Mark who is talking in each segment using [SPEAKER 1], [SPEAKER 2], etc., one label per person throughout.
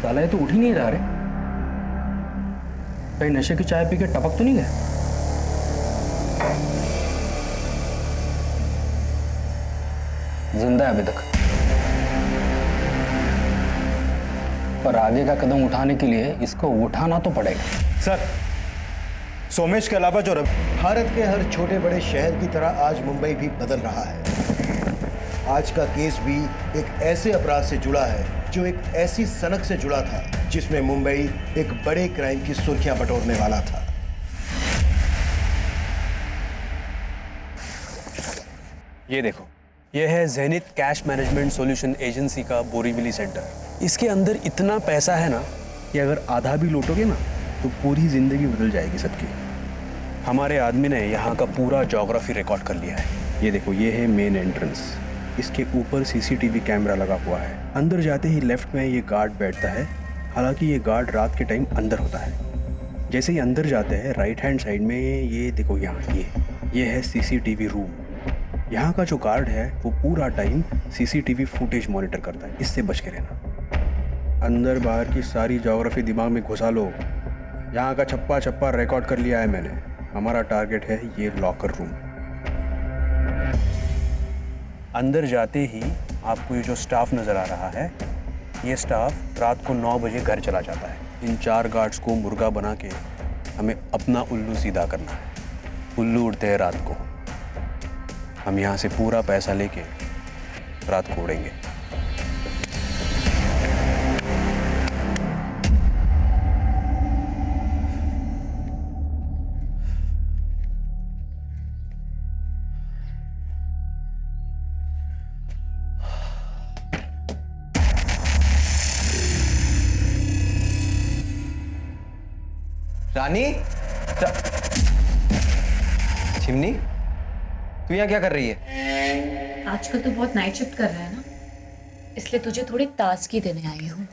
[SPEAKER 1] साला ये तो उठ ही नहीं रहा रे। कहीं नशे की चाय पी के टपक तो नहीं गया? जिंदा है अभी तक, पर आगे का कदम उठाने के लिए इसको उठाना तो पड़ेगा।
[SPEAKER 2] सर, सोमेश के अलावा जो
[SPEAKER 3] भारत के हर छोटे बड़े शहर की तरह आज मुंबई भी बदल रहा है। आज का केस भी एक ऐसे अपराध से जुड़ा है जो एक ऐसी सनक से जुड़ा था जिसमें मुंबई एक बड़े क्राइम की सुर्खियां बटोरने वाला था।
[SPEAKER 4] ये देखो, ये है Zenith cash management solution agency का बोरीवली सेंटर। इसके अंदर इतना पैसा है ना कि अगर आधा भी लूटोगे ना तो पूरी जिंदगी बदल जाएगी सबकी। हमारे आदमी ने यहाँ का पूरा ज्योग्राफी रिकॉर्ड कर लिया है। ये देखो, ये है मेन एंट्रेंस। इसके ऊपर सीसीटीवी कैमरा लगा हुआ है। अंदर जाते ही लेफ्ट में ये गार्ड बैठता है। हालांकि ये गार्ड रात के टाइम अंदर होता है। जैसे ही अंदर जाते हैं राइट हैंड साइड में ये देखो, यहाँ ये है सीसीटीवी रूम। यहाँ का जो गार्ड है वो पूरा टाइम सीसीटीवी फुटेज मॉनिटर करता है। इससे बच के रहना। अंदर बाहर की सारी ज्योग्राफी दिमाग में घुसा लो। यहाँ का छप्पा छप्पा रिकॉर्ड कर लिया है मैंने। हमारा टारगेट है ये लॉकर रूम। अंदर जाते ही आपको ये जो स्टाफ नज़र आ रहा है, ये स्टाफ रात को 9 बजे घर चला जाता है। इन 4 गार्ड्स को मुर्गा बना के हमें अपना उल्लू सीधा करना है। उल्लू उड़ते हैं रात को, हम यहाँ से पूरा पैसा लेके रात को उड़ेंगे।
[SPEAKER 5] रानी, चिमनी, तू यहाँ क्या कर रही है?
[SPEAKER 6] आजकल तो बहुत नाइट शिफ्ट कर रहा है ना, इसलिए तुझे थोड़ी ताजगी देने आई हूँ।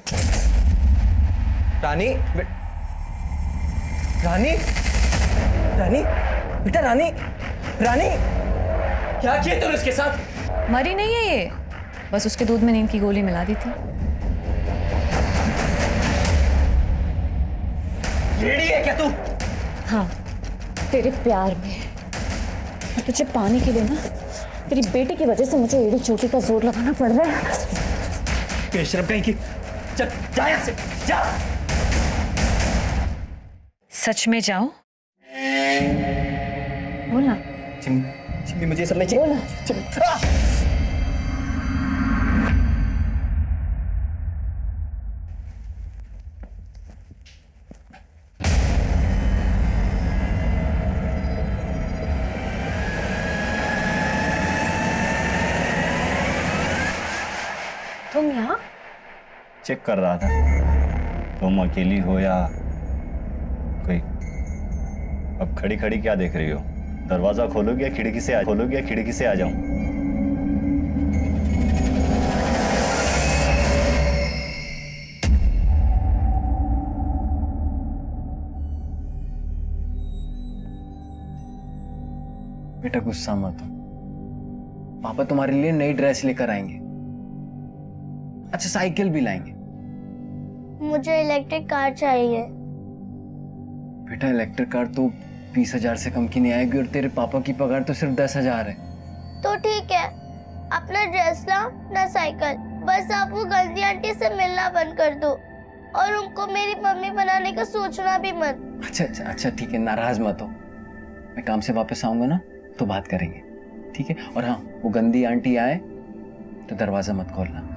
[SPEAKER 5] रानी, रानी, रानी, बेटा रानी, रानी, क्या किया तूने उसके साथ?
[SPEAKER 6] मरी नहीं है ये, बस उसके दूध में नींद की गोली मिला दी थी।
[SPEAKER 5] रेडी है क्या तू?
[SPEAKER 6] हाँ, तेरे प्यार में। और तुझे पाने के लिए ना, तेरी बेटी की वजह से मुझे एड़ी चोटी का जोर लगाना पड़ रहा है।
[SPEAKER 5] बेशरम कहीं की, चल जा यहाँ से, जा।
[SPEAKER 6] सच में जाओ? बोलना।
[SPEAKER 5] चिमनी, मुझे सब नहीं चाहिए।
[SPEAKER 6] बोला। तुम यहाँ?
[SPEAKER 2] चेक कर रहा था तुम अकेली हो या कोई। अब खड़ी खड़ी क्या देख रही हो? दरवाजा खोलोगे या खिड़की से आ जाऊं?
[SPEAKER 5] बेटा गुस्सा मत हो, पापा तुम्हारे लिए नई ड्रेस लेकर आएंगे। अच्छा, साइकिल भी लाएंगे।
[SPEAKER 7] मुझे इलेक्ट्रिक कार चाहिए।
[SPEAKER 5] बेटा इलेक्ट्रिक कार तो 20,000 से कम की नहीं आएगी और तेरे पापा की पगार तो सिर्फ 10,000 है।
[SPEAKER 7] तो ठीक है, अपना ड्रेस लाओ ना साइकिल। बस आप वो गंदी आंटी से मिलना बंद कर दो और उनको मेरी मम्मी बनाने का सोचना भी मत।
[SPEAKER 5] अच्छा ठीक है, नाराज मत हो। मैं काम से वापस आऊंगा ना तो बात करेंगे, ठीक है? और हाँ, वो गंदी आंटी आए तो दरवाजा मत खोलना।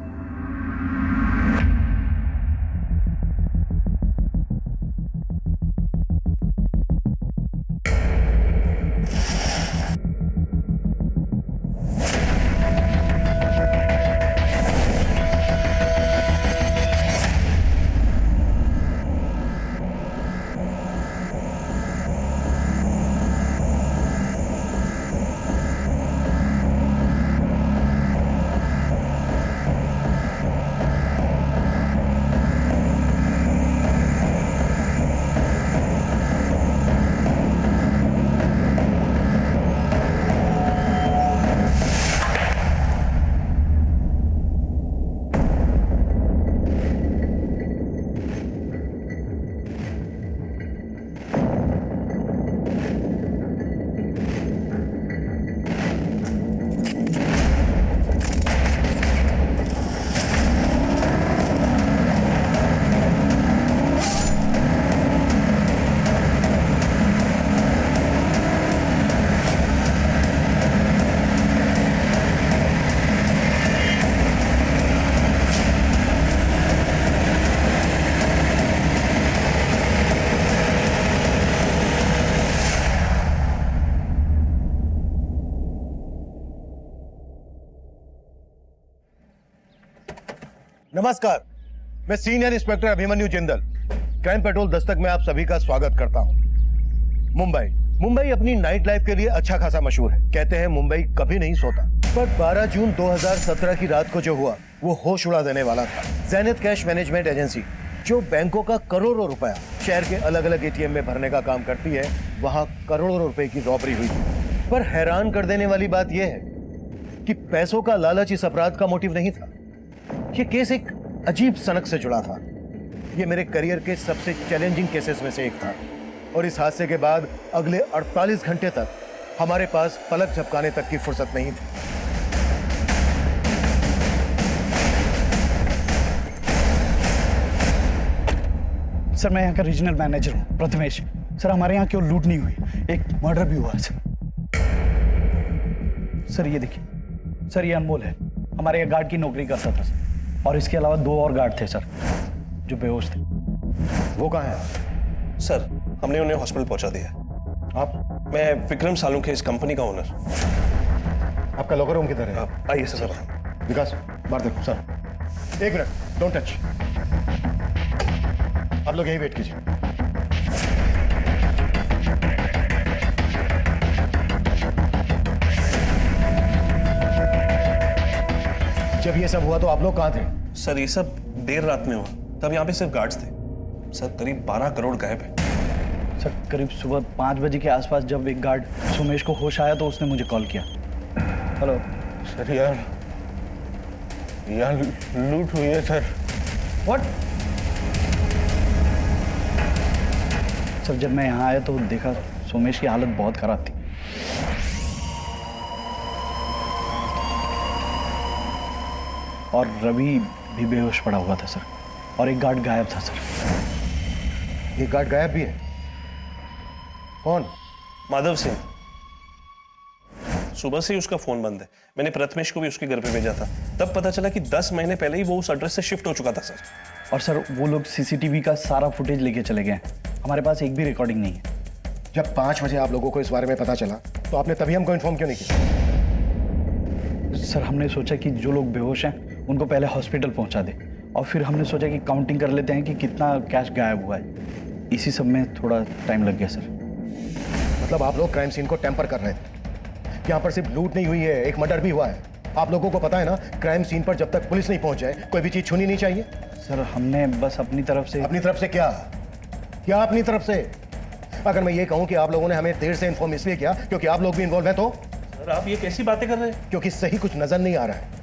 [SPEAKER 3] नमस्कार, मैं senior inspector Abhimanyu Jindal, crime petrol Dastak में आप सभी का स्वागत करता हूं। मुंबई अपनी नाइट लाइफ के लिए अच्छा खासा मशहूर है। कहते हैं मुंबई कभी नहीं सोता, पर 12 जून 2017 की रात को जो हुआ वो होश उड़ा देने वाला था। ज़ेनिथ कैश मैनेजमेंट एजेंसी, जो बैंकों का करोड़ों रुपया शहर के अलग अलग एटीएम में भरने का काम करती है, वहां करोड़ों रुपए की रॉबरी हुई थी। पर हैरान कर देने वाली बात यह है कि पैसों का लालच इस अपराध का मोटिव नहीं था। ये केस एक अजीब सनक से जुड़ा था। ये मेरे करियर के सबसे चैलेंजिंग केसेस में से एक था, और इस हादसे के बाद अगले 48 घंटे तक हमारे पास पलक झपकाने तक की फुर्सत नहीं थी।
[SPEAKER 8] सर, मैं यहाँ का रीजनल मैनेजर हूँ, प्रथमेश। सर, हमारे यहाँ क्यों लूट नहीं हुई, एक मर्डर भी हुआ है सर। ये देखिए सर, ये अनमोल है, हमारे यहाँ गार्ड की नौकरी करता था सर। और इसके अलावा 2 और गार्ड थे सर जो बेहोश थे।
[SPEAKER 3] वो कहाँ है?
[SPEAKER 4] सर, हमने उन्हें हॉस्पिटल पहुंचा दिया।
[SPEAKER 3] आप?
[SPEAKER 4] मैं विक्रम सालुंखे, इस कंपनी का ओनर।
[SPEAKER 3] आपका लॉकर रूम किधर है?
[SPEAKER 4] आप आइए सर।
[SPEAKER 3] विकास, बाहर देखो सर। एक मिनट, डोंट टच। आप लोग यही वेट कीजिए। जब ये सब हुआ तो आप लोग कहाँ थे?
[SPEAKER 4] सर, ये सब देर रात में हुआ, तब यहाँ पे सिर्फ गार्ड्स थे। सर, करीब 12 करोड़ गायब है।
[SPEAKER 8] सर, करीब सुबह 5 बजे के आसपास जब एक गार्ड सुमेश को होश आया तो उसने मुझे कॉल किया। हेलो
[SPEAKER 9] सर, यार लूट हुई है सर।
[SPEAKER 8] व्हाट? सर, जब मैं यहाँ आया तो देखा सुमेश की हालत बहुत खराब थी। और रवि भी बेहोश पड़ा हुआ था सर, और एक गार्ड गायब था सर।
[SPEAKER 3] एक गार्ड गायब भी है? कौन?
[SPEAKER 4] माधव सिंह। सुबह से ही उसका फोन बंद है। मैंने प्रथमेश को भी उसके घर पे भेजा था, तब पता चला कि 10 महीने पहले ही वो उस एड्रेस से शिफ्ट हो चुका था सर।
[SPEAKER 8] और सर, वो लोग सीसीटीवी का सारा फुटेज लेके चले गए। हमारे पास एक भी रिकॉर्डिंग नहीं है।
[SPEAKER 3] जब 5 बजे आप लोगों को इस बारे में पता चला तो आपने तभी हमको इन्फॉर्म क्यों नहीं किया?
[SPEAKER 8] सर, हमने सोचा कि जो लोग बेहोश हैं उनको पहले हॉस्पिटल पहुंचा दे, और फिर हमने सोचा कि काउंटिंग कर लेते हैं कि कितना कैश गायब हुआ है। इसी सब में थोड़ा टाइम लग गया सर।
[SPEAKER 3] मतलब आप लोग क्राइम सीन को टेम्पर कर रहे थे? यहाँ पर सिर्फ लूट नहीं हुई है, एक मर्डर भी हुआ है। आप लोगों को पता है ना, क्राइम सीन पर जब तक पुलिस नहीं पहुंच जाए कोई भी चीज छूनी नहीं चाहिए।
[SPEAKER 8] सर, हमने बस अपनी तरफ से।
[SPEAKER 3] अपनी तरफ से क्या? क्या अपनी तरफ से? अगर मैं ये कहूं कि आप लोगों ने हमें देर से इन्फॉर्म इसलिए किया क्योंकि आप लोग भी इन्वॉल्व हैं तो?
[SPEAKER 4] सर, आप ये कैसी बातें कर रहे हैं?
[SPEAKER 3] क्योंकि सही कुछ नजर नहीं आ रहा है।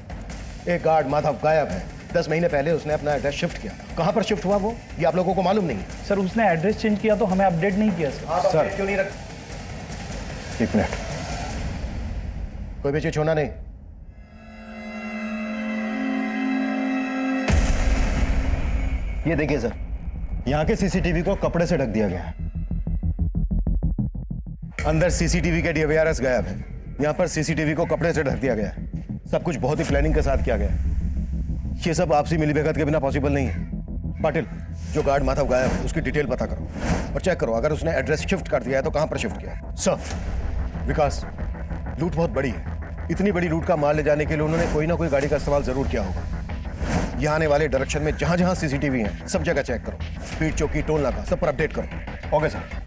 [SPEAKER 3] एक गार्ड माधव गायब है। 10 महीने पहले उसने अपना एड्रेस शिफ्ट किया। कहां पर शिफ्ट हुआ वो, ये आप लोगों को मालूम नहीं है?
[SPEAKER 8] सर, उसने एड्रेस चेंज किया तो हमें अपडेट नहीं किया सर।
[SPEAKER 3] सर क्यों नहीं रख? एक मिनट, कोई भी चीज छोड़ना नहीं। ये देखिए सर, यहां के सीसीटीवी को कपड़े से ढक दिया गया है। अंदर सीसीटीवी के DVRs गायब है। यहां पर सीसीटीवी को कपड़े से ढक दिया गया है। सब कुछ बहुत ही प्लानिंग के साथ किया गया है। ये सब आपसी मिलीभगत के बिना पॉसिबल नहीं है। पाटिल, जो गार्ड माधव गायब है उसकी डिटेल पता करो और चेक करो, अगर उसने एड्रेस शिफ्ट कर दिया है तो कहां पर शिफ्ट किया है। सर, विकास, लूट बहुत बड़ी है। इतनी बड़ी लूट का माल ले जाने के लिए उन्होंने कोई ना कोई गाड़ी का इस्तेमाल जरूर किया होगा। यहाँ आने वाले डायरेक्शन में जहां जहां सीसीटीवी हैं सब जगह चेक करो। स्पीड चौकी, टोल नाका, सब पर अपडेट करो। Okay sir.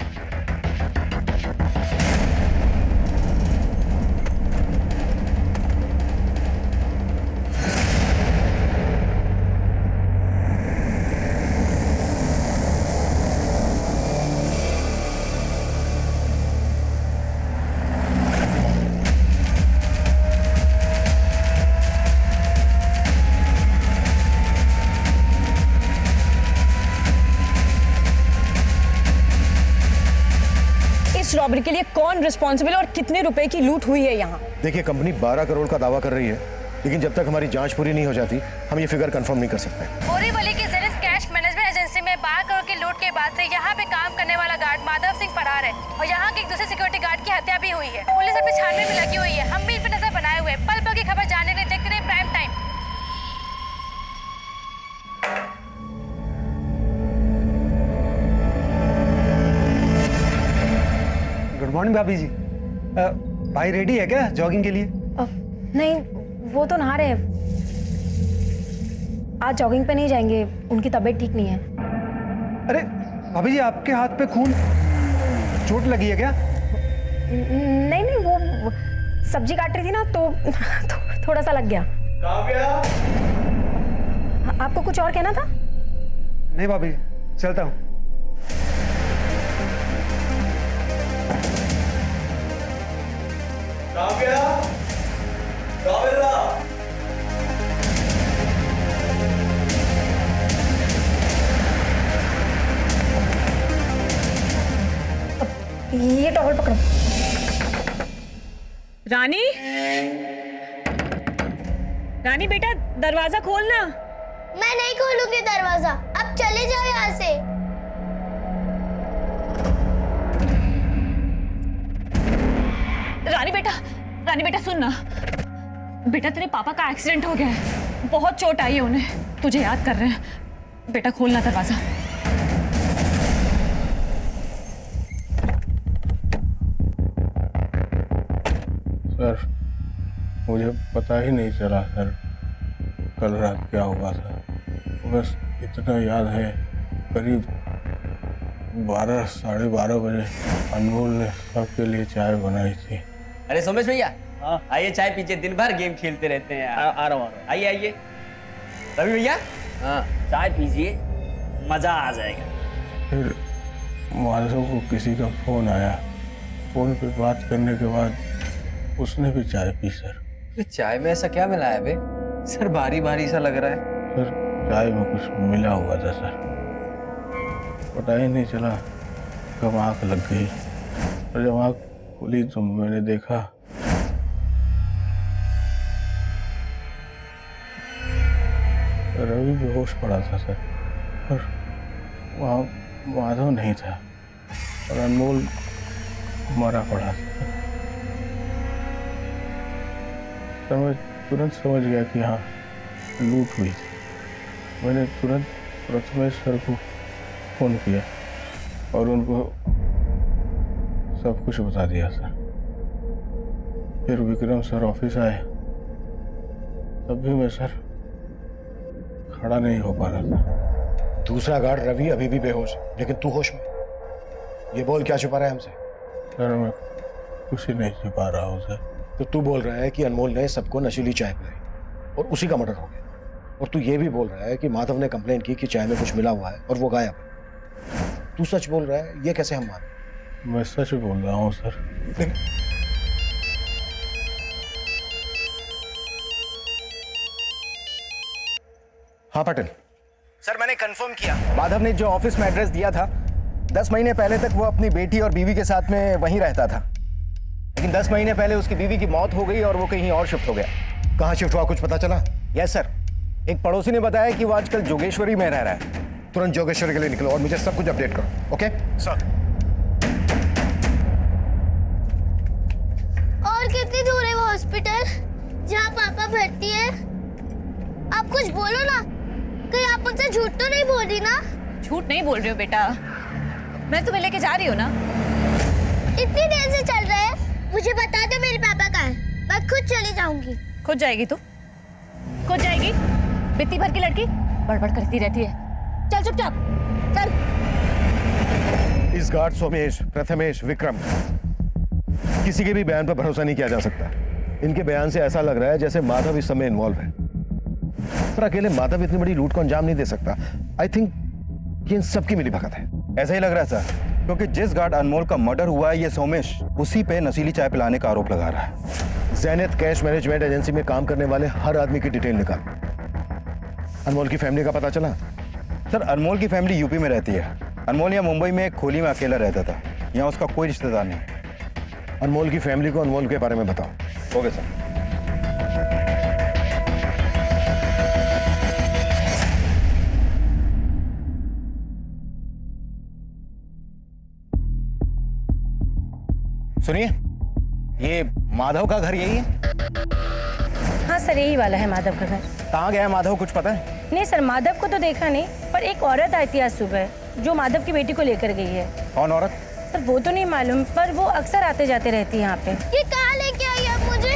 [SPEAKER 10] रॉबरी के लिए कौन रिस्पॉन्सिबल है और कितने रुपए की लूट हुई है यहाँ?
[SPEAKER 3] देखिए, कंपनी 12 करोड़ का दावा कर रही है, लेकिन जब तक हमारी जांच पूरी नहीं हो जाती हम ये फिगर कंफर्म नहीं कर सकते।
[SPEAKER 11] बोरीवली की ज़ेनिथ कैश मैनेजमेंट एजेंसी में 12 करोड़ की लूट के बाद से यहाँ पे काम करने वाला गार्ड माधव सिंह फरार है और यहाँ के एक दूसरे सिक्योरिटी गार्ड की हत्या भी हुई है। पुलिस अपनी छानबीन में लगी हुई है। हम भी इन पर नजर बनाए हुए हैं। पल पल की खबर जानने के लिए देखते रहिए प्राइम टाइम।
[SPEAKER 8] गुड मॉर्निंग भाभी जी। भाई रेडी है क्या जॉगिंग के लिए?
[SPEAKER 6] नहीं, वो तो नहा रहे हैं।
[SPEAKER 10] आज जॉगिंग पे नहीं जाएंगे, उनकी तबीयत ठीक नहीं है।
[SPEAKER 9] अरे भाभी जी, आपके हाथ पे खून, चोट लगी है क्या?
[SPEAKER 10] नहीं नहीं, वो सब्जी काट रही थी ना तो थोड़ा सा लग गया। आपको कुछ और कहना था?
[SPEAKER 9] नहीं भाभी, चलता हूँ।
[SPEAKER 10] ये टॉवल पकड़ो। रानी, रानी बेटा दरवाजा खोलना।
[SPEAKER 7] मैं नहीं खोलूंगी दरवाजा, अब चले जाओ यहाँ से।
[SPEAKER 10] रानी बेटा सुन ना बेटा, तेरे पापा का एक्सीडेंट हो गया है, बहुत चोट आई है उन्हें, तुझे याद कर रहे हैं। बेटा खोलना दरवाजा।
[SPEAKER 9] सर, मुझे पता ही नहीं चला सर कल रात क्या हुआ था। बस इतना याद है, करीब 12 साढ़े 12 बजे अनमोल ने सबके लिए चाय बनाई थी।
[SPEAKER 12] अरे सोमेश भैया, आइए चाय पीजिए, दिन भर गेम खेलते रहते हैं। आ रहा हूँ। आइए आइए। रवि भैया, हाँ चाय पीजिए, मजा आ जाएगा।
[SPEAKER 9] फिर माधव को किसी का फोन आया, फोन पे बात करने के बाद उसने भी चाय पी सर।
[SPEAKER 5] चाय में ऐसा क्या मिला है बे? सर भारी भारी सा लग रहा है।
[SPEAKER 9] सर चाय में कुछ मिला हुआ था सर, पता ही नहीं चला कब आँख लग गई, और जब आँख खुली तो मैंने देखा रवि बेहोश पड़ा था सर, और वहाँ माधव नहीं था, और अनमोल मरा पड़ा था। तो मैं तुरंत समझ गया कि हाँ लूट हुई थी। मैंने तुरंत प्रथमेश सर को फोन किया और उनको सब कुछ बता दिया सर। फिर विक्रम सर ऑफिस आए, तब भी मैं सर खड़ा नहीं हो पा रहा था।
[SPEAKER 3] दूसरा गार्ड रवि अभी भी बेहोश है, लेकिन तू होश में। ये बोल क्या छुपा रहा है हमसे?
[SPEAKER 9] सर मैं कुछ ही नहीं छुपा रहा हूँ सर।
[SPEAKER 3] तो तू बोल रहा है कि अनमोल ने सबको नशीली चाय पिलाई और उसी का मर्डर हो गया, और तू ये भी बोल रहा है कि माधव ने कंप्लेन की कि चाय में कुछ मिला हुआ है और वो गायब है। तू सच बोल रहा है, ये कैसे हम माने?
[SPEAKER 9] मैं सच बोल रहा हूँ सर।
[SPEAKER 3] हाँ पटेल
[SPEAKER 13] सर, मैंने कंफर्म किया, माधव ने जो ऑफिस में एड्रेस दिया था 10 महीने पहले तक वो अपनी बेटी और बीवी के साथ में वहीं रहता था, लेकिन 10 महीने पहले उसकी बीवी की मौत हो गई और वो कहीं और शिफ्ट हो गया।
[SPEAKER 3] कहाँ शिफ्ट हुआ, कुछ पता चला?
[SPEAKER 13] यस सर, एक पड़ोसी ने बताया कि वो आजकल जोगेश्वरी में रह रहा है।
[SPEAKER 3] तुरंत जोगेश्वरी के लिए निकलो और मुझे सब कुछ अपडेट करो। Okay
[SPEAKER 13] sir.
[SPEAKER 7] और कितनी दूर है वो हॉस्पिटल जहाँ पापा भर्ती है? आप कुछ बोलो ना, कहीं आप मुझसे झूठ तो नहीं बोल रही ना?
[SPEAKER 10] झूठ नहीं बोल रही हो बेटा, मैं तुम्हें लेके जा रही हूँ ना।
[SPEAKER 7] इतनी देर से चल रहे हैं, मुझे बता दो मेरे पापा कहाँ है, मैं खुद चली जाऊंगी।
[SPEAKER 10] खुद जाएगी तू? खुद जाएगी? बित्ती भर की लड़की बड़बड़ करती रहती है। चल चुपचाप चल।
[SPEAKER 3] इस गार्ड सोमेश, प्रथमेश, विक्रम, किसी के भी बयान पर भरोसा नहीं किया जा सकता। इनके बयान से ऐसा लग रहा है जैसे माधव इस समय इन्वॉल्व है, पर अकेले माधव इतनी बड़ी लूट को अंजाम नहीं दे सकता। आई थिंक ये इन सबकी मिलीभगत है।
[SPEAKER 14] ऐसा ही लग रहा है सर, क्योंकि जिस गार्ड अनमोल का मर्डर हुआ है ये सोमेश उसी पे नशीली चाय पिलाने का आरोप लगा रहा है।
[SPEAKER 3] ज़ेनिथ कैश मैनेजमेंट एजेंसी में काम करने वाले हर आदमी की डिटेल निकाल। अनमोल की फैमिली का पता चला?
[SPEAKER 14] सर अनमोल की फैमिली यूपी में रहती है। अनमोल यहाँ मुंबई में एक खोली में अकेला रहता था, यहाँ उसका कोई रिश्तेदार नहीं है।
[SPEAKER 3] अनमोल की फैमिली को अनमोल के बारे में बताओ।
[SPEAKER 14] Okay sir.
[SPEAKER 13] सुनिए, ये माधव का घर यही है?
[SPEAKER 10] हाँ सर, यही वाला है माधव का घर।
[SPEAKER 13] कहाँ गया माधव, कुछ पता है?
[SPEAKER 10] नहीं सर, माधव को तो देखा नहीं, पर एक औरत आई थी आज सुबह जो माधव की बेटी को लेकर गई है।
[SPEAKER 13] कौन औरत?
[SPEAKER 10] सर वो तो नहीं मालूम, पर वो अक्सर आते जाते रहती है यहाँ पे।
[SPEAKER 7] ये कहाँ लेके आई आप मुझे?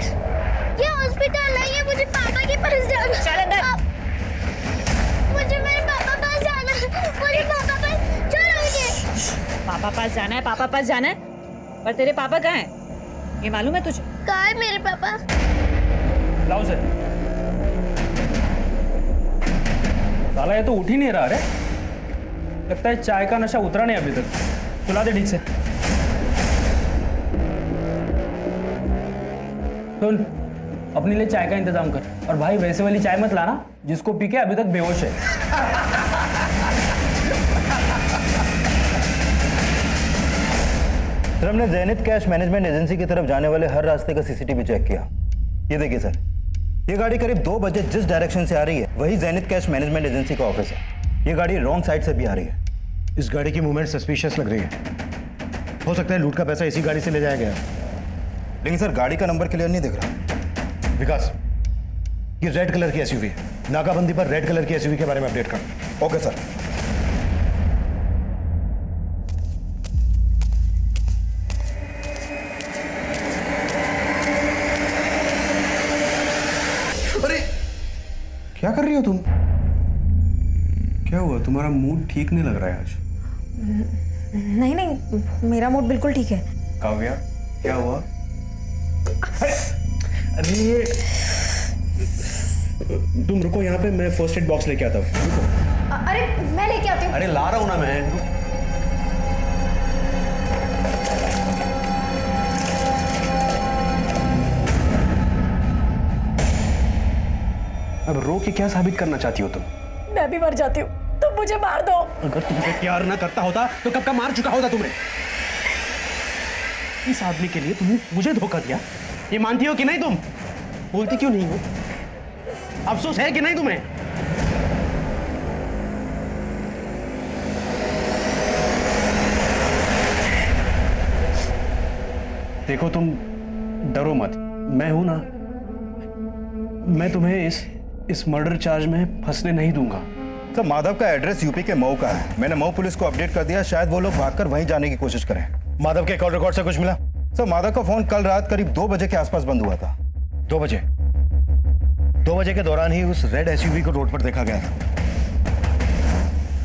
[SPEAKER 7] ये हॉस्पिटल नहीं है, मुझे पापा के पास जाना।
[SPEAKER 10] चल अंदर। पास जाना है, पापा पास जाना है, पर तेरे पापा कहाँ हैं? ये मालूम है तुझे?
[SPEAKER 7] कहाँ है मेरे पापा?
[SPEAKER 4] लाओ से। साला ये तो उठ ही नहीं रहा रे। लगता है चाय का नशा उतरा नहीं अभी तक। सुला दे ठीक से। सुन, अपने लिए चाय का इंतजाम कर, और भाई वैसे वाली चाय मत लाना जिसको पी के अभी तक बेहोश है।
[SPEAKER 14] सर हमने ज़ेनिथ कैश मैनेजमेंट एजेंसी की तरफ जाने वाले हर रास्ते का सीसीटीवी चेक किया। ये देखिए सर, ये गाड़ी करीब 2 बजे जिस डायरेक्शन से आ रही है वही ज़ेनिथ कैश मैनेजमेंट एजेंसी का ऑफिस है। ये गाड़ी रॉन्ग साइड से भी आ रही है।
[SPEAKER 3] इस गाड़ी की मूवमेंट सस्पिशियस लग रही है। हो सकता है लूट का पैसा इसी गाड़ी से ले जाया गया।
[SPEAKER 14] लेकिन सर गाड़ी का नंबर क्लियर नहीं दिख रहा।
[SPEAKER 3] विकास, ये रेड कलर की एसयूवी है। नाकाबंदी पर रेड कलर की एसयूवी के बारे में अपडेट कर।
[SPEAKER 14] Okay sir.
[SPEAKER 3] अरे
[SPEAKER 4] क्या कर रही हो तुम? क्या हुआ, तुम्हारा मूड ठीक नहीं लग रहा है आज?
[SPEAKER 6] नहीं नहीं, मेरा मूड बिल्कुल ठीक है।
[SPEAKER 4] काव्या, क्या हुआ? अरे तुम रुको यहाँ पे, मैं फर्स्ट एड बॉक्स लेके आता हूँ। रुको।
[SPEAKER 6] अरे मैं लेके आती हूँ।
[SPEAKER 4] अरे ला रहा हूँ ना मैं। अब रो के क्या साबित करना चाहती हो तुम?
[SPEAKER 6] मैं भी मर जाती हूँ, तुम मुझे मार दो।
[SPEAKER 4] अगर तुमसे प्यार ना करता होता तो कब का मार चुका होता तुम्हें। इस आदमी के लिए तुमने मुझे धोखा दिया, ये मानती हो कि नहीं? तुम बोलती क्यों नहीं हो? अफसोस है कि नहीं तुम्हें? देखो तुम डरो मत, मैं हूं ना। मैं तुम्हें इस मर्डर चार्ज में फंसने नहीं दूंगा।
[SPEAKER 14] सर माधव का एड्रेस यूपी के मऊ का है। मैंने मऊ पुलिस को अपडेट कर दिया, शायद वो लोग भागकर वहीं जाने की कोशिश करें।
[SPEAKER 3] माधव के कॉल रिकॉर्ड से कुछ मिला?
[SPEAKER 14] सर माधव का फोन कल रात करीब 2 बजे के आसपास बंद हुआ था।
[SPEAKER 3] 2 बजे? 2 बजे के दौरान ही उस रेड एसयूवी को रोड पर देखा गया था।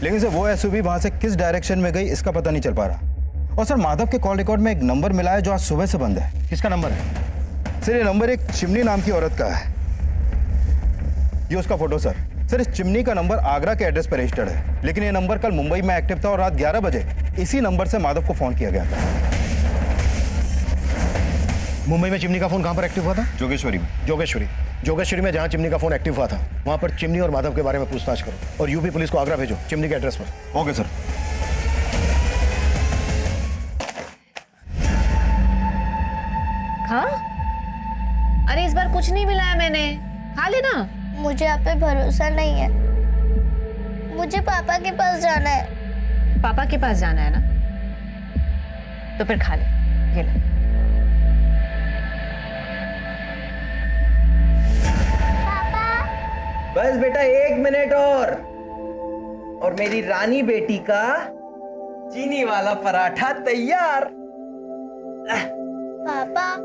[SPEAKER 14] लेकिन सर वो एसयूवी वहां से किस डायरेक्शन में गई इसका पता नहीं चल पा रहा। और सर माधव के कॉल रिकॉर्ड में एक नंबर मिला है जो आज सुबह से बंद है।
[SPEAKER 3] किसका नंबर है?
[SPEAKER 14] सर ये नंबर एक चिमनी नाम की औरत का है। ये उसका फोटो सर। सर इस चिमनी का नंबर आगरा के एड्रेस पर रजिस्टर्ड है, लेकिन ये नंबर कल मुंबई में एक्टिव था और रात 11 बजे इसी नंबर से माधव को फोन किया गया था।
[SPEAKER 3] मुंबई में चिमनी का फोन कहां पर एक्टिव हुआ था?
[SPEAKER 14] जोगेश्वरी में।
[SPEAKER 3] जोगेश्वरी में जहां चिमनी का फोन एक्टिव हुआ था वहां पर चिमनी और माधव के बारे में पूछताछ करो और यूपी पुलिस को आगरा भेजो चिमनी के एड्रेस पर।
[SPEAKER 14] Okay sir.
[SPEAKER 6] हाँ? अरे इस बार कुछ नहीं मिला है, मैंने खा लेना।
[SPEAKER 7] मुझे आप पे भरोसा नहीं है। मुझे पापा के पास जाना है।
[SPEAKER 6] पापा के पास जाना है ना, तो फिर खा ले। ये ले।
[SPEAKER 12] बस बेटा 1 मिनट और मेरी रानी बेटी का चीनी वाला पराठा तैयार।
[SPEAKER 7] पापा,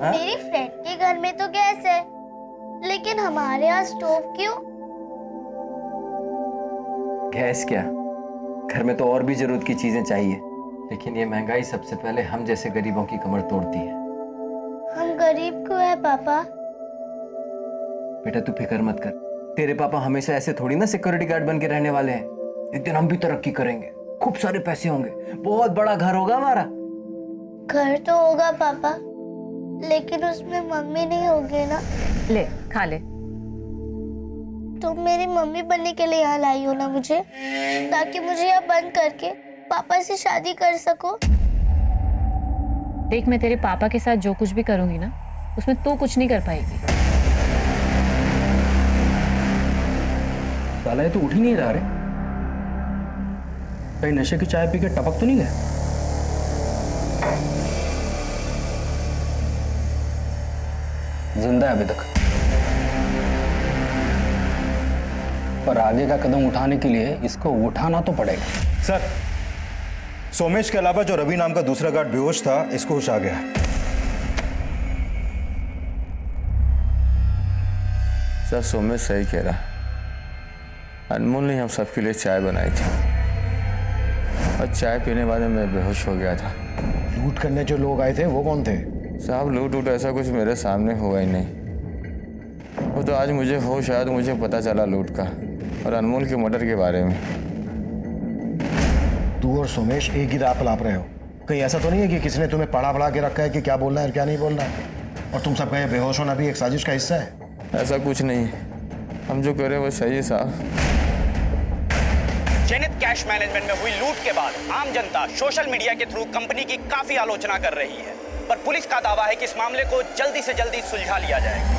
[SPEAKER 7] मेरी फ्रेंड के घर में तो गैस है, लेकिन हमारे यहाँ स्टोव क्यों?
[SPEAKER 5] गैस क्या, घर में तो और भी जरूरत की चीजें चाहिए, लेकिन ये महंगाई सबसे पहले हम जैसे गरीबों की कमर तोड़ती है।
[SPEAKER 7] हम गरीब क्यों है पापा?
[SPEAKER 5] बेटा तू फिक्र मत कर, तेरे पापा हमेशा ऐसे थोड़ी ना सिक्योरिटी गार्ड बन के रहने वाले हैं। एक दिन हम भी तरक्की करेंगे, खूब सारे पैसे होंगे, बहुत बड़ा घर होगा हमारा।
[SPEAKER 7] घर तो होगा पापा, लेकिन उसमें मम्मी नहीं होगी ना।
[SPEAKER 6] ले खा ले।
[SPEAKER 7] तुम मेरी मम्मी बनने के लिए यहाँ लाई हो ना मुझे, ताकि मुझे यहाँ बंद करके पापा से शादी कर सको।
[SPEAKER 6] देख, मैं तेरे पापा के साथ जो कुछ भी करूंगी ना, उसमें तू कुछ नहीं कर पाएगी।
[SPEAKER 4] साला ये तो उठ ही नहीं रहा रे। कहीं नशे की चाय पी के टपक तो नहीं गया?
[SPEAKER 1] जिंदा है अभी तक, पर आगे का कदम उठाने के लिए इसको उठाना तो पड़ेगा।
[SPEAKER 14] सर सोमेश के अलावा जो रवि नाम का दूसरा गार्ड बेहोश था, इसको होश आ गया।
[SPEAKER 9] सर सोमेश सही कह रहा। अनमोल ने हम सबके लिए चाय बनाई थी और आज चाय पीने बाद मैं बेहोश हो गया था।
[SPEAKER 3] लूट करने जो लोग आए थे वो कौन थे?
[SPEAKER 9] साहब लूट ऐसा कुछ मेरे सामने हुआ ही नहीं। वो तो आज मुझे होश आया तो मुझे पता चला लूट का और अनमोल के मर्डर के बारे में।
[SPEAKER 3] तू और सोमेश एक ही राह पर लाप रहे हो। कहीं ऐसा तो नहीं है कि किसी ने तुम्हें पढ़ा के रखा है कि क्या बोलना है और क्या नहीं बोलना है, और तुम सबका ये बेहोश होना भी एक साजिश का हिस्सा है?
[SPEAKER 9] ऐसा कुछ नहीं, हम जो करें वो सही है साहब।
[SPEAKER 15] जेनिथ कैश मैनेजमेंट में हुई लूट के बाद आम जनता सोशल मीडिया के थ्रू कंपनी की काफी आलोचना कर रही है, पर पुलिस का दावा है कि इस मामले को जल्दी से जल्दी सुलझा लिया जाएगा।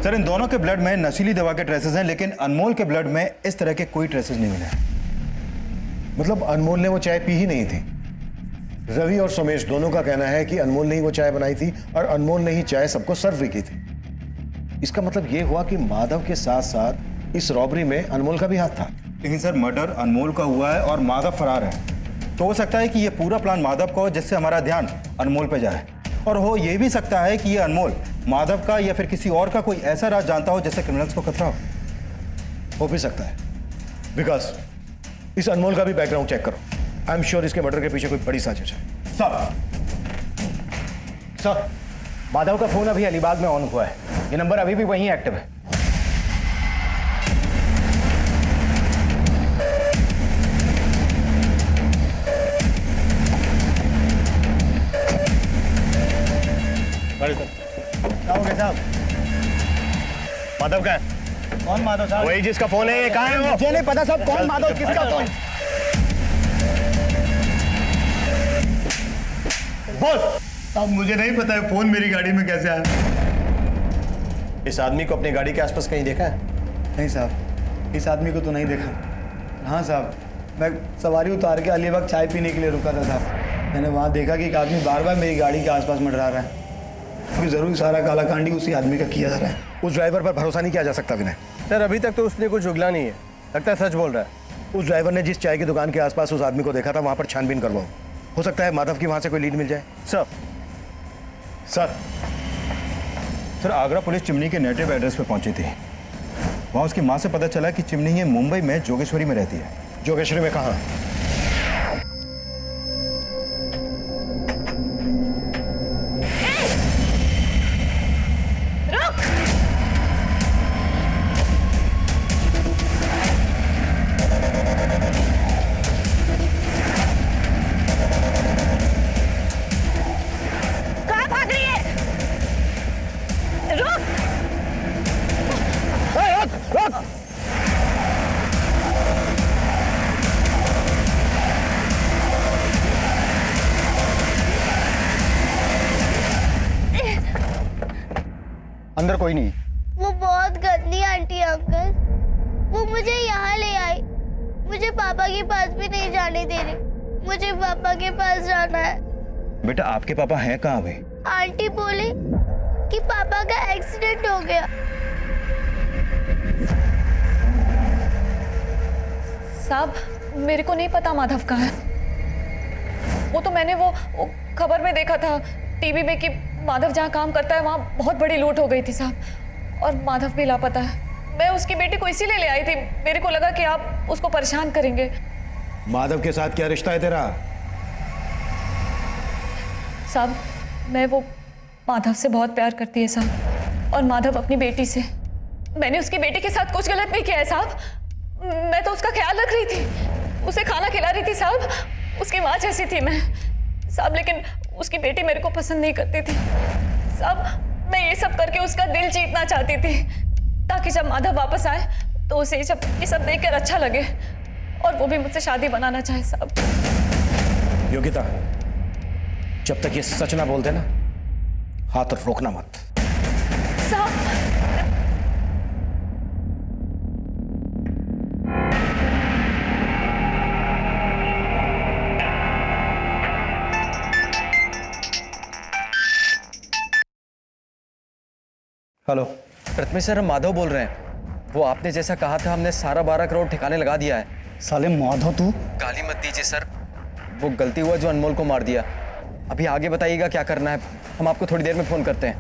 [SPEAKER 14] सर, इन दोनों के ब्लड में नशीली दवा के ट्रेसेस हैं, लेकिन अनमोल के ब्लड में इस तरह के कोई ट्रेसेस नहीं मिले।
[SPEAKER 3] मतलब अनमोल ने वो चाय पी ही नहीं थी? रवि और सोमेश दोनों का कहना है कि अनमोल ने ही वो चाय बनाई थी और अनमोल ने ही चाय सबको सर्व भी की थी। इसका मतलब ये हुआ कि माधव के साथ साथ इस रॉबरी में अनमोल का भी हाथ था।
[SPEAKER 14] लेकिन सर, मर्डर अनमोल का हुआ है और माधव फरार है, तो हो सकता है कि ये पूरा प्लान माधव का हो जिससे हमारा ध्यान अनमोल पे जाए, और हो ये भी सकता है कि ये अनमोल माधव का या फिर किसी और का कोई ऐसा राज जानता हो जिससे क्रिमिनल्स को खतरा
[SPEAKER 3] हो भी सकता है। विकास, इस अनमोल का भी बैकग्राउंड चेक करो। आई एम श्योर इसके मर्डर के पीछे कोई बड़ी साजिश है।
[SPEAKER 13] सर, माधव का फोन अभी अलीबाग में ऑन हुआ है। ये नंबर अभी भी वहीं एक्टिव है।
[SPEAKER 3] क्या हो गया साहब? माधव का है? कौन माधव साहब? वही जिसका फोन है। कहाँ है वो? मुझे नहीं पता साहब कौन माधव, किसका फोन? बोल।
[SPEAKER 14] अब मुझे नहीं पता है फोन मेरी गाड़ी में कैसे आया।
[SPEAKER 3] इस आदमी को अपनी गाड़ी के आसपास कहीं देखा है?
[SPEAKER 16] नहीं साहब, इस आदमी को तो नहीं देखा। हाँ साहब, मैं सवारी उतार के अलीबाग चाय पीने के लिए रुका था साहब। मैंने वहाँ देखा कि एक आदमी बार बार मेरी गाड़ी के आसपास मंडरा रहा है। क्योंकि जरूर सारा कालाकांडी उसी आदमी का किया जा रहा है।
[SPEAKER 3] उस ड्राइवर पर भरोसा नहीं किया जा सकता विनय।
[SPEAKER 13] सर, अभी तक तो उसने कुछ उगला नहीं है। लगता है सच बोल रहा है।
[SPEAKER 3] उस ड्राइवर ने जिस चाय की दुकान के आसपास उस आदमी को देखा था वहां पर छानबीन करवाओ। हो सकता है माधव की वहां से कोई लीड मिल जाए।
[SPEAKER 14] सर, आगरा पुलिस चिमनी के नेटिव एड्रेस पे पहुंची थी। वहां उसकी मां से पता चला कि चिमनी ये मुंबई में जोगेश्वरी में रहती है।
[SPEAKER 3] जोगेश्वरी में कहाँ?
[SPEAKER 13] अंदर कोई नहीं।
[SPEAKER 7] वो बहुत गंदी आंटी है अंकल। वो मुझे यहाँ ले आई। मुझे पापा के पास भी नहीं जाने दे रही। मुझे पापा के पास जाना है।
[SPEAKER 14] बेटा, आपके पापा हैं कहाँ अभी?
[SPEAKER 7] आंटी बोली कि पापा का एक्सीडेंट हो गया।
[SPEAKER 10] साहब, मेरे को नहीं पता माधव कहाँ है। वो तो मैंने वो खबर में देखा था टीवी में कि माधव जहाँ काम करता है वहाँ बहुत बड़ी लूट हो गई थी साहब, और माधव भी लापता है। मैं उसकी बेटी को इसीलिए ले आई थी। मेरे को लगा कि आप उसको परेशान करेंगे।
[SPEAKER 3] माधव के साथ क्या रिश्ता है तेरा?
[SPEAKER 10] साहब, मैं वो माधव से बहुत प्यार करती है साहब, और माधव अपनी बेटी से। मैंने उसकी बेटी के साथ कुछ गलत नहीं किया है साहब। मैं तो उसका ख्याल रख रही थी, उसे खाना खिला रही थी साहब। उसकी माँ जैसी थी मैं साहब, लेकिन उसकी बेटी मेरे को पसंद नहीं करती थी साहब। मैं ये सब करके उसका दिल जीतना चाहती थी, ताकि जब माधव वापस आए तो उसे ये सब देखकर अच्छा लगे, और वो भी मुझसे शादी बनाना चाहे साहब।
[SPEAKER 3] योगिता, जब तक ये सच ना बोलते ना, हाथ रोकना मत।
[SPEAKER 10] साहब,
[SPEAKER 5] हेलो प्रथमेश सर, हम माधव बोल रहे हैं। वो आपने जैसा कहा था हमने सारा 12 करोड़ ठिकाने लगा दिया है।
[SPEAKER 8] साले माधव, तू
[SPEAKER 5] गाली मत दीजिए सर, वो गलती हुआ जो अनमोल को मार दिया। अभी आगे बताइएगा क्या करना है, हम आपको थोड़ी देर में फोन करते हैं।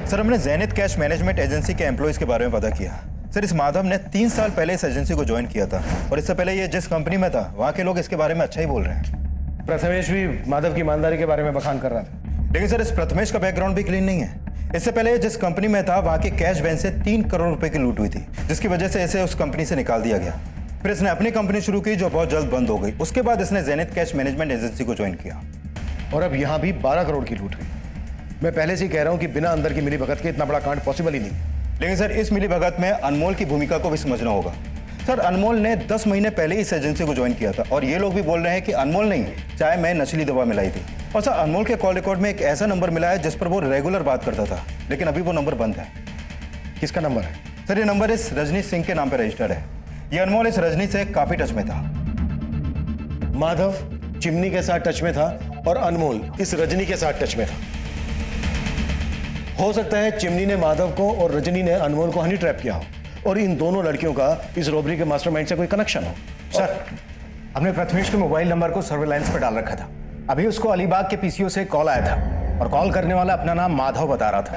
[SPEAKER 14] सर, हमने जेनिथ कैश मैनेजमेंट एजेंसी के एम्प्लॉयज के बारे में पता किया। सर इस माधव ने 3 साल पहले इस एजेंसी को ज्वाइन किया था और इससे पहले ये जिस कंपनी में था वहाँ के लोग इसके बारे में अच्छा ही बोल रहे हैं।
[SPEAKER 3] प्रथमेश भी माधव की ईमानदारी के बारे में बखान कर रहा था।
[SPEAKER 14] लेकिन सर इस प्रथमेश का बैकग्राउंड भी क्लीन नहीं है। इससे पहले जिस कंपनी में था वहाँ के कैश वैन से 3 करोड़ रुपए की लूट हुई थी, जिसकी वजह से इसे उस कंपनी से निकाल दिया गया। फिर इसने अपनी कंपनी शुरू की जो बहुत जल्द बंद हो गई। उसके बाद इसने जेनिथ कैश मैनेजमेंट एजेंसी को ज्वाइन किया
[SPEAKER 3] और अब यहाँ भी 12 करोड़ की लूट हुई। मैं पहले से ही कह रहा हूँ कि बिना अंदर की मिली भगत के इतना बड़ा कांड पॉसिबल ही नहीं।
[SPEAKER 14] लेकिन सर इस मिली भगत में अनमोल की भूमिका को भी समझना होगा। सर अनमोल ने 10 महीने पहले इस एजेंसी को ज्वाइन किया था और ये लोग भी बोल रहे हैं कि अनमोल नहीं, चाय में नशीली दवा मिलाई थी। और सर अनमोल के कॉल रिकॉर्ड में एक ऐसा नंबर मिला है जिस पर वो रेगुलर बात करता था, लेकिन अभी वो नंबर बंद है।
[SPEAKER 3] किसका नंबर है?
[SPEAKER 14] सर ये नंबर इस रजनी सिंह के नाम पर रजिस्टर्ड है। ये अनमोल इस रजनी से काफी टच में था।
[SPEAKER 3] माधव चिमनी के साथ टच में था और अनमोल इस रजनी के साथ टच में था। हो सकता है चिमनी ने माधव को और रजनी ने अनमोल को हनी ट्रैप किया हो और इन दोनों लड़कियों का इस रॉबरी के मास्टरमाइंड से कोई कनेक्शन हो।
[SPEAKER 13] सर हमने प्रथमेश के मोबाइल नंबर को सर्वेलांस पर डाल रखा था। अभी उसको अलीबाग के पीसीओ से कॉल आया था और कॉल करने वाला अपना नाम माधव बता रहा था।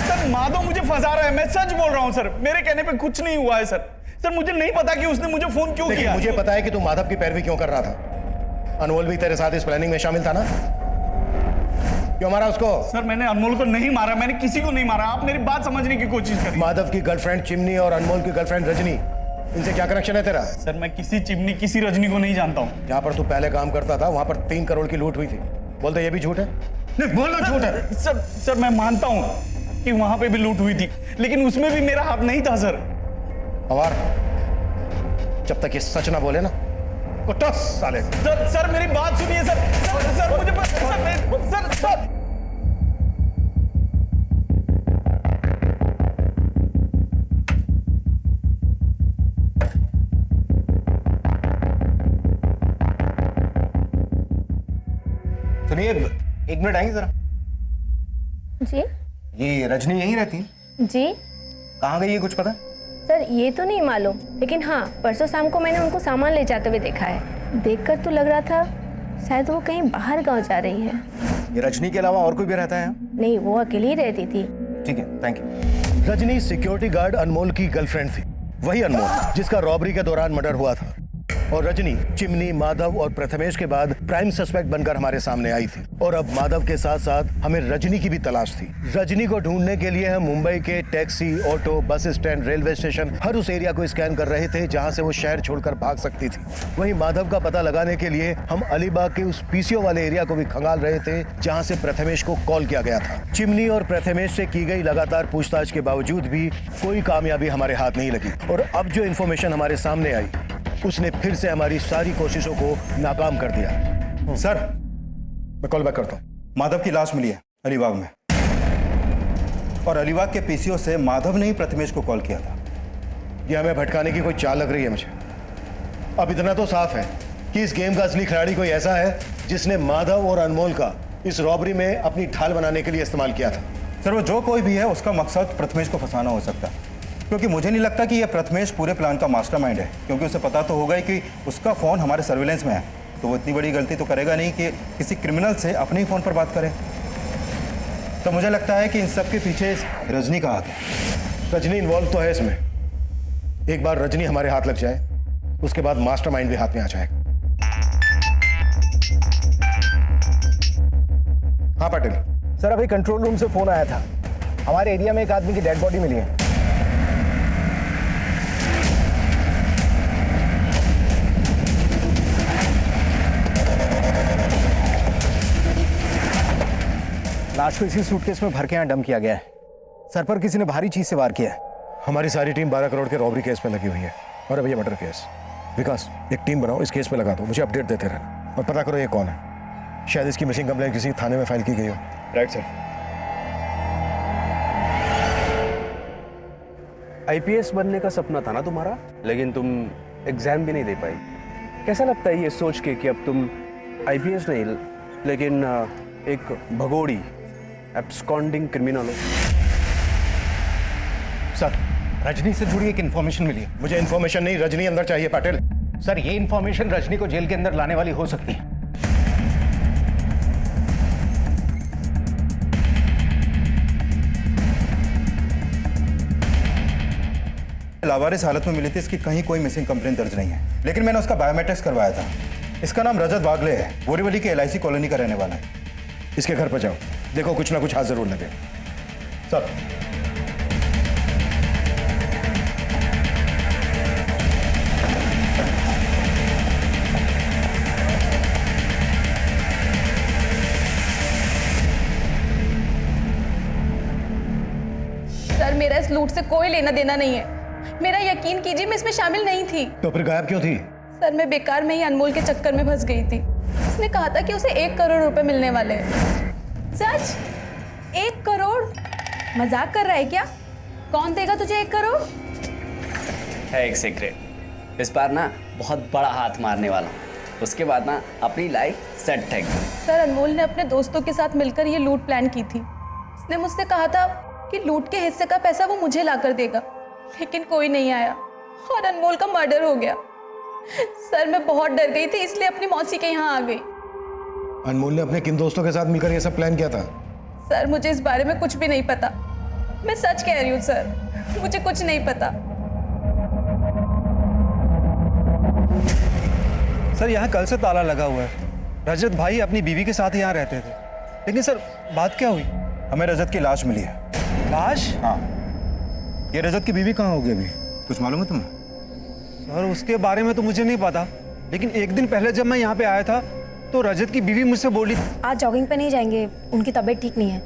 [SPEAKER 9] सर माधव मुझे फंसा रहा है, मैं सच बोल रहा हूं सर, मेरे कहने पे कुछ नहीं हुआ है सर। सर मुझे नहीं पता कि उसने मुझे फोन क्यों किया।
[SPEAKER 3] मुझे पता है कि तू माधव की पैरवी क्यों कर रहा था। अनमोल भी तेरे साथ इस प्लानिंग में शामिल था ना? क्यों मारा उसको?
[SPEAKER 9] सर मैंने अनमोल को नहीं मारा, मैंने किसी को नहीं मारा। आप मेरी बात समझने की कोशिश करिए।
[SPEAKER 3] माधव की गर्लफ्रेंड चिमनी और अनमोल की गर्लफ्रेंड रजनी, इनसे क्या कनेक्शन है तेरा?
[SPEAKER 9] सर मैं किसी चिमनी किसी रजनी को नहीं जानता हूँ।
[SPEAKER 3] जहाँ पर तू पहले काम करता था वहां पर 3 करोड़ की लूट हुई थी। बोलते ये भी झूठ है?
[SPEAKER 9] नहीं बोलना झूठ है। सर मैं मानता हूँ कि वहां पे भी लूट हुई थी, लेकिन उसमें भी मेरा हाथ नहीं था सर।
[SPEAKER 3] अवार, जब तक ये सच ना बोले ना कुत्ता साले।
[SPEAKER 9] सर मेरी बात सुनिए सर। सर मुझे सर
[SPEAKER 13] सुनिए, 1 मिनट आएंगे जरा।
[SPEAKER 17] जी
[SPEAKER 13] ये रजनी यहीं रहती है?
[SPEAKER 17] जी
[SPEAKER 13] कहाँ गई है कुछ पता?
[SPEAKER 17] सर ये तो नहीं मालूम, लेकिन हाँ परसों शाम को मैंने उनको सामान ले जाते हुए देखा है। देखकर तो लग रहा था शायद वो कहीं बाहर गांव जा रही है।
[SPEAKER 13] ये रजनी के अलावा और कोई भी रहता है यहाँ?
[SPEAKER 17] नहीं, वो अकेली ही रहती थी।
[SPEAKER 13] ठीक है, thank you.
[SPEAKER 3] Rajni security guard Anmol की गर्लफ्रेंड थी, वही अनमोल जिसका रॉबरी के दौरान मर्डर हुआ था। और रजनी चिमनी, माधव और प्रथमेश के बाद प्राइम सस्पेक्ट बनकर हमारे सामने आई थी। और अब माधव के साथ साथ हमें रजनी की भी तलाश थी। रजनी को ढूंढने के लिए हम मुंबई के taxi, auto, bus stand, railway station, हर उस एरिया को स्कैन कर रहे थे जहां से वो शहर छोड़कर भाग सकती थी। वहीं माधव का पता लगाने के लिए हम अलीबाग के उस पीसीओ वाले एरिया को भी खंगाल रहे थे जहां से प्रथमेश को कॉल किया गया था। चिमनी और प्रथमेश से की गई लगातार पूछताछ के बावजूद भी कोई कामयाबी हमारे हाथ नहीं लगी। और अब जो इन्फॉर्मेशन हमारे सामने आई उसने फिर से हमारी सारी कोशिशों को नाकाम कर दिया।
[SPEAKER 14] सर
[SPEAKER 3] मैं कॉल बैक करता हूँ।
[SPEAKER 14] माधव की लाश मिली है अलीबाग में और अलीबाग के पीसीओ से माधव ने ही प्रथमेश को कॉल किया था।
[SPEAKER 3] ये हमें भटकाने की कोई चाल लग रही है मुझे। अब इतना तो साफ है कि इस गेम का असली खिलाड़ी कोई ऐसा है जिसने माधव और अनमोल का इस रॉबरी में अपनी ढाल बनाने के लिए इस्तेमाल किया था।
[SPEAKER 14] सर वो जो कोई भी है उसका मकसद प्रथमेश को फंसाना हो सकता है, क्योंकि मुझे नहीं लगता कि यह प्रथमेश पूरे प्लान का मास्टरमाइंड है, क्योंकि उसे पता तो होगा ही कि उसका फ़ोन हमारे सर्विलेंस में है, तो वो इतनी बड़ी गलती तो करेगा नहीं कि किसी क्रिमिनल से अपने ही फ़ोन पर बात करे। तो मुझे लगता है कि इन सब के पीछे रजनी का हाथ है।
[SPEAKER 3] रजनी इन्वॉल्व तो है इसमें। एक बार रजनी हमारे हाथ लग जाए उसके बाद मास्टरमाइंड भी हाथ में आ जाएगा। हाँ पाटिल
[SPEAKER 13] सर, अभी कंट्रोल रूम से फोन आया था। हमारे एरिया में एक आदमी की डेड बॉडी मिली है। लाश को इसी सूटकेस में भर के यहाँ डंप किया गया है। सर पर किसी ने भारी चीज से वार किया है।
[SPEAKER 3] हमारी सारी टीम 12 करोड़ के रॉबरी केस पे लगी हुई है और अब ये मर्डर केस। विकास, एक टीम बनाओ, इस केस पे लगा दो, मुझे अपडेट देते रहना और पता करो ये कौन है। शायद इसकी मिसिंग कंप्लेंट किसी थाने में फाइल की गई हो।
[SPEAKER 14] Right sir.
[SPEAKER 4] आईपीएस बनने का सपना था ना तुम्हारा, लेकिन तुम एग्जाम भी नहीं दे पाई। कैसा लगता है ये सोच के कि अब तुम आईपीएस नहीं लेकिन एक भगोड़ी एब्सकॉन्डिंग क्रिमिनल हो?
[SPEAKER 13] सर, रजनी से जुड़ी एक इंफॉर्मेशन मिली है।
[SPEAKER 3] मुझे इंफॉर्मेशन नहीं, रजनी अंदर चाहिए पाटिल।
[SPEAKER 13] सर, ये इंफॉर्मेशन रजनी को जेल के अंदर लाने वाली हो सकती है।
[SPEAKER 14] लावारिस हालत में मिली थी, इसकी कहीं कोई मिसिंग कंप्लेंट दर्ज नहीं है, लेकिन मैंने उसका बायोमेट्रिक्स करवाया था। इसका नाम रजत वागले है, बोरीवली की LIC कॉलोनी का रहने वाला है।
[SPEAKER 3] इसके घर पर जाओ, देखो कुछ ना कुछ हाथ जरूर लगे।
[SPEAKER 14] सर
[SPEAKER 10] सर मेरा इस लूट से कोई लेना देना नहीं है। मेरा यकीन कीजिए मैं इसमें शामिल नहीं थी।
[SPEAKER 3] तो फिर गायब क्यों थी?
[SPEAKER 10] सर मैं बेकार में ही अनमोल के चक्कर में फंस गई थी। उसने कहा था कि उसे 1 करोड़ रुपए मिलने वाले हैं। सच? 1 करोड़? मजाक कर रहा है क्या? कौन देगा तुझे 1 करोड़?
[SPEAKER 12] है एक सीक्रेट, इस बार ना बहुत बड़ा हाथ मारने वाला हूं। उसके बाद ना अपनी लाइफ सेट है।
[SPEAKER 10] सर अनमोल ने अपने दोस्तों के साथ मिलकर ये लूट प्लान की थी। उसने मुझसे कहा था कि लूट के हिस्से का पैसा वो मुझे लाकर देगा, लेकिन कोई नहीं आया और अनमोल का मर्डर हो गया। सर मैं बहुत डर गई थी, इसलिए अपनी मौसी के यहाँ आ गई।
[SPEAKER 3] अनमोल ने अपने किन दोस्तों के साथ मिलकर ये सब प्लान किया था?
[SPEAKER 10] सर मुझे इस बारे में कुछ भी नहीं पता। मैं सच कह रही हूँ सर, मुझे कुछ नहीं पता।
[SPEAKER 4] सर यहाँ कल से ताला लगा हुआ है। रजत भाई अपनी बीवी के साथ यहाँ रहते थे, लेकिन सर बात क्या हुई?
[SPEAKER 14] हमें रजत की लाश मिली है।
[SPEAKER 4] लाश?
[SPEAKER 14] हाँ। ये रजत की बीवी कहाँ होगी अभी, कुछ मालूम है तुम्हें?
[SPEAKER 4] सर उसके बारे में तो मुझे नहीं पता, लेकिन एक दिन पहले जब मैं यहाँ पे आया था तो रजत की बीवी मुझसे बोली
[SPEAKER 17] आज जॉगिंग पे नहीं जाएंगे, उनकी तबीयत ठीक नहीं है।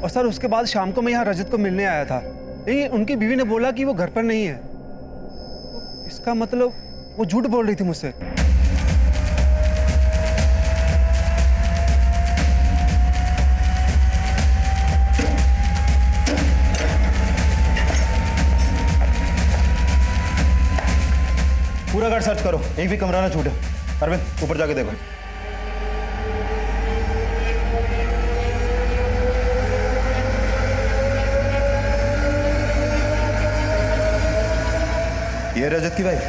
[SPEAKER 4] और सर उसके बाद शाम को मैं यहाँ रजत को मिलने आया था, लेकिन उनकी बीवी ने बोला कि वो घर पर नहीं है। इसका मतलब वो झूठ बोल रही थी मुझसे।
[SPEAKER 14] पूरा घर सर्च करो, एक भी कमरा ना छूटे। अरविंद ऊपर जाके देखो। ये रजत की वाइफ?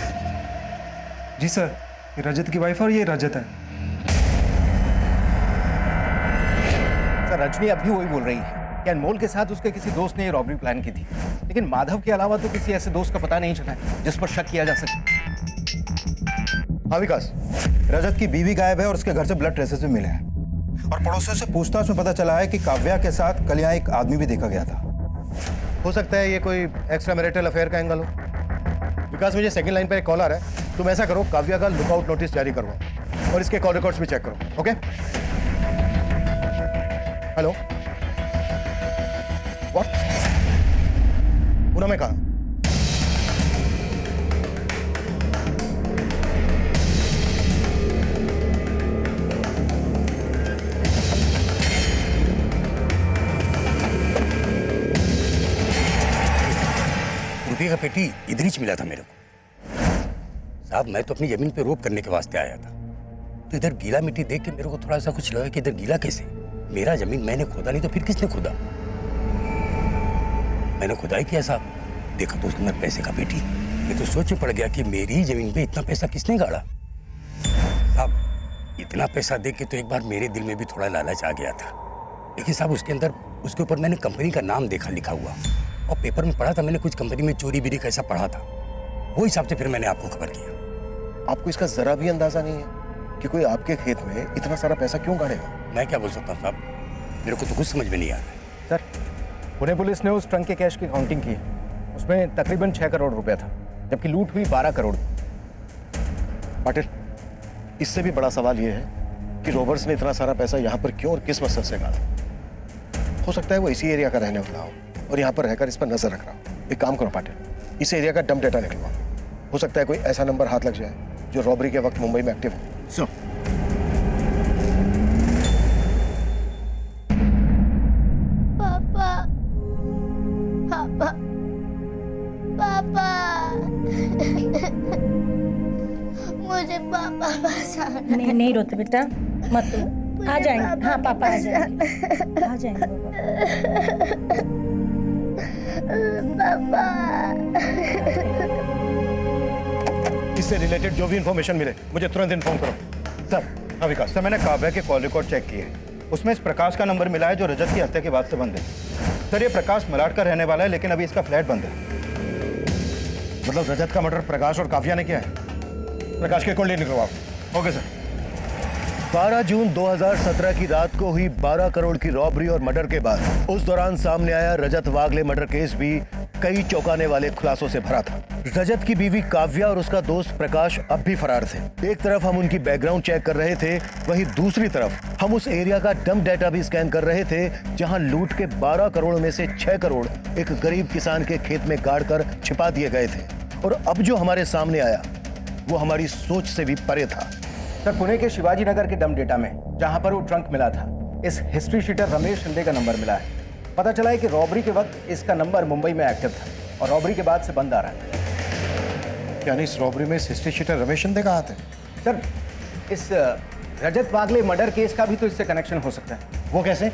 [SPEAKER 4] जी सर, ये रजत की वाइफ और ये रजत है।
[SPEAKER 13] सर रजनी अब भी वही बोल रही है कि अनमोल के साथ उसके किसी दोस्त ने ये रॉबरी प्लान की थी, लेकिन माधव के अलावा तो किसी ऐसे दोस्त का पता नहीं चला है जिस पर शक किया जा सके।
[SPEAKER 14] हाँ विकास, रजत की बीवी गायब है और उसके घर से ब्लड ट्रेसेस भी मिले हैं, और पड़ोसियों से पूछताछ में पता चला है कि काव्या के साथ कल यहाँ एक आदमी भी देखा गया था।
[SPEAKER 3] हो सकता है ये कोई एक्स्ट्रा मैरिटल अफेयर का एंगल हो। विकास मुझे सेकंड लाइन पर एक कॉल आ रहा है, तुम ऐसा करो काव्या का लुकआउट नोटिस जारी करवाओ और इसके कॉल रिकॉर्ड्स भी चेक करो। ओके? Hello, what? पूनम में कहा?
[SPEAKER 18] रुपये का पेटी इधर ही मिला था मेरे को। साहब मैं तो अपनी जमीन पे रोप करने के वास्ते आया था, तो इधर गीला मिट्टी देख के मेरे को थोड़ा सा कुछ लगा कि इधर गीला कैसे? मेरा जमीन मैंने खोदा नहीं तो फिर किसने खोदा? मैंने खुदाई किया साहब, देखा तो उसके अंदर पैसे का पेटी। मैं तो सोच में पड़ गया कि मेरी जमीन पे इतना पैसा किसने गाड़ा। साहब इतना पैसा देख के तो एक बार मेरे दिल में भी थोड़ा लालच आ गया था, लेकिन साहब उसके अंदर उसके ऊपर मैंने कंपनी का नाम देखा लिखा हुआ, और पेपर में पढ़ा था मैंने कुछ कंपनी में चोरी बीरी कैसा पढ़ा था, वो हिसाब से फिर मैंने आपको खबर किया।
[SPEAKER 3] आपको इसका जरा भी अंदाजा नहीं है कि कोई आपके खेत में इतना सारा पैसा क्यों गाड़ेगा?
[SPEAKER 18] मैं क्या बोल सकता हूँ साहब, मेरे को तो कुछ समझ में नहीं आ रहा है।
[SPEAKER 13] सर पुणे पुलिस ने उस ट्रंक के कैश की काउंटिंग की, उसमें तकरीबन 6 करोड़ रुपया था, जबकि लूट हुई 12 करोड़।
[SPEAKER 3] पाटिल, इससे भी बड़ा सवाल यह है कि रॉबर्स ने इतना सारा पैसा यहाँ पर क्यों और किस मकसद से गाड़ा? हो सकता है वो इसी एरिया का रहने वाला हो और यहाँ पर रहकर इस पर नजर रख रहा हो। एक काम करो पाटिल, इस एरिया का डंप डेटा निकलवाओ, हो सकता है कोई ऐसा नंबर हाथ लग जाए जो रॉबरी के वक्त मुंबई में एक्टिव हो। सो
[SPEAKER 7] पापा, पापा, पापा, मुझे पापा बचाना।
[SPEAKER 19] नहीं नहीं रोते बेटा, मत रो, आ जाएंगे। हाँ पापा आ जाएंगे, आ जाएंगे
[SPEAKER 7] पापा।
[SPEAKER 3] इससे रिलेटेड जो भी इंफॉर्मेशन मिले मुझे तुरंत इन्फॉर्म करो।
[SPEAKER 14] सर, हाँ विकास सर, मैंने काव्या के कॉल रिकॉर्ड चेक किए, उसमें इस प्रकाश का नंबर मिला है जो रजत की हत्या के बाद से बंद है। सर ये प्रकाश मलाड का रहने वाला है, लेकिन अभी इसका फ्लैट बंद है।
[SPEAKER 3] मतलब रजत का मर्डर प्रकाश और काव्या ने किया है? प्रकाश के कॉल निकलो आप। Okay sir. 12 जून 2017 की रात को हुई 12 करोड़ की रॉबरी और मर्डर के बाद उस दौरान सामने आया रजत वागले मर्डर केस भी कई चौंकाने वाले खुलासों से भरा था। रजत की बीवी काव्या और उसका दोस्त प्रकाश अब भी फरार थे। एक तरफ हम उनकी बैकग्राउंड चेक कर रहे थे, वहीं दूसरी तरफ हम उस एरिया का डंप डेटा भी स्कैन कर रहे थे जहां लूट के 12 करोड़ में से 6 करोड़ एक गरीब किसान के खेत में गाड़ कर छिपा दिए गए थे। और अब जो हमारे सामने आया वो हमारी सोच से भी परे था।
[SPEAKER 13] सर, पुणे के शिवाजी नगर के डंप डेटा में जहां पर वो ट्रंक मिला था, इस हिस्ट्री शीटर रमेश शिंदे का नंबर मिला है। पता चला है कि रॉबरी के वक्त इसका नंबर मुंबई में एक्टिव था और रॉबरी के बाद से बंद आ रहा है।
[SPEAKER 3] यानी इस रॉबरी में हिस्ट्री शीटर रमेश शिंदे का हाथ है?
[SPEAKER 13] सर, इस रजत वागले मर्डर केस का भी तो इससे कनेक्शन हो सकता है।
[SPEAKER 3] वो कैसे?